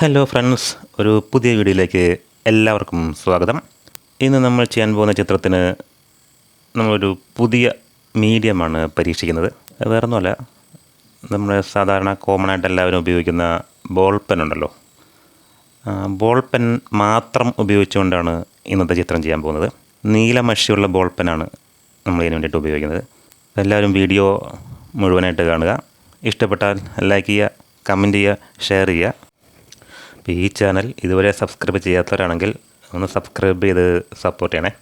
Hello friends, ഒരു പുതിയ വീഡിയോയിലേക്ക് എല്ലാവർക്കും സ്വാഗതം. ഇന്ന് നമ്മൾ ചെയ്യാൻ പോകുന്ന ചിത്രത്തിന് നമ്മളൊരു പുതിയ മീഡിയമാണ് പരീക്ഷിക്കുന്നത്. വേറൊന്നുമല്ല, നമ്മൾ സാധാരണ കോമൺ ആയിട്ട് എല്ലാവരും ഉപയോഗിക്കുന്ന ബോൾ പെൻ ഉണ്ടല്ലോ, ബോൾ പെൻ മാത്രം ഉപയോഗിച്ചുകൊണ്ടാണ് ഇന്നത്തെ ചിത്രം ചെയ്യാൻ പോകുന്നത്. നീല മഷിയുള്ള ബോൾ പെനാണ് നമ്മൾ ഇതിന് വേണ്ടിയിട്ട് ഉപയോഗിക്കുന്നത്. എല്ലാവരും വീഡിയോ മുഴുവനായിട്ട് കാണുക. ഇഷ്ടപ്പെട്ടാൽ ലൈക്ക് ചെയ്യുക, കമൻറ്റ് ചെയ്യുക, ഷെയർ ചെയ്യുക. അപ്പോൾ ഈ ചാനൽ ഇതുവരെ സബ്സ്ക്രൈബ് ചെയ്യാത്തവരാണെങ്കിൽ ഒന്ന് സബ്സ്ക്രൈബ് ചെയ്ത് സപ്പോർട്ട് ചെയ്യണേ.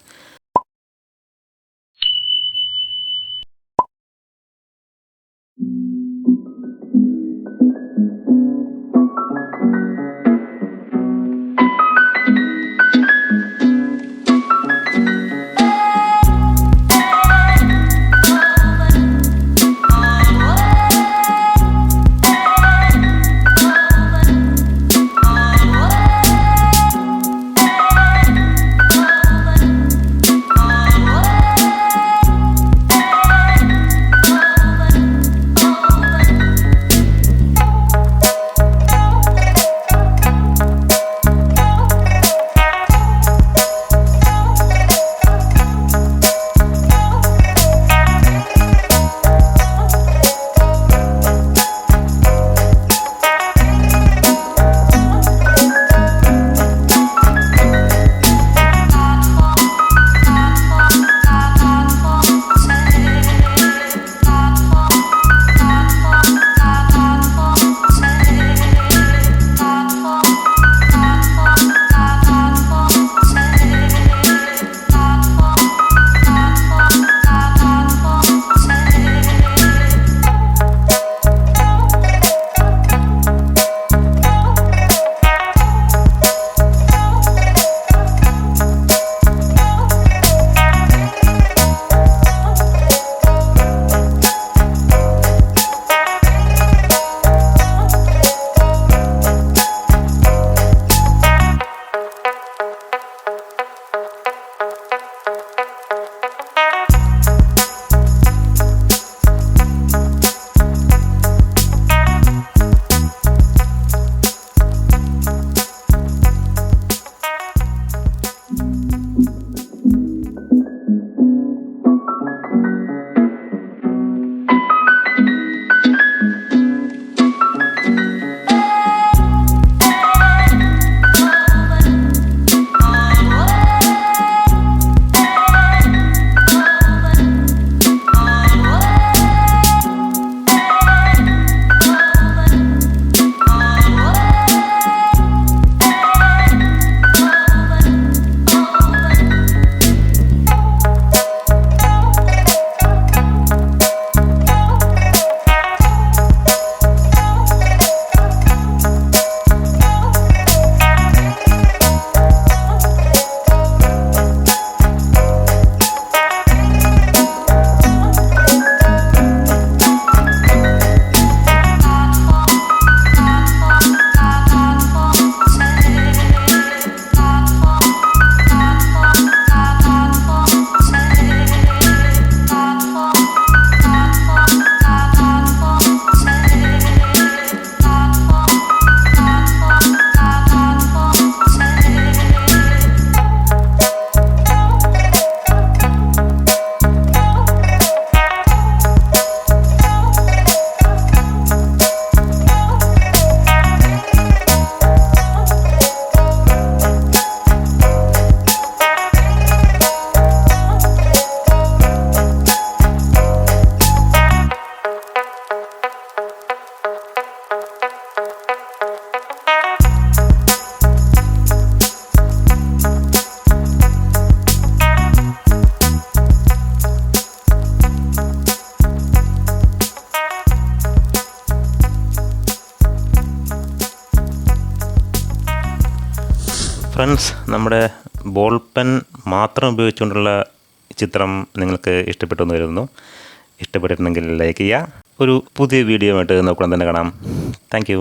ഫ്രണ്ട്സ്, നമ്മുടെ ബോൾ പെൻ മാത്രം ഉപയോഗിച്ചുകൊണ്ടുള്ള ചിത്രം നിങ്ങൾക്ക് ഇഷ്ടപ്പെട്ടു എന്ന് കരുതുന്നു. ഇഷ്ടപ്പെട്ടിട്ടുണ്ടെങ്കിൽ ലൈക്ക് ചെയ്യുക. ഒരു പുതിയ വീഡിയോ ആയിട്ട് നോക്കണം തന്നെ കാണാം. താങ്ക്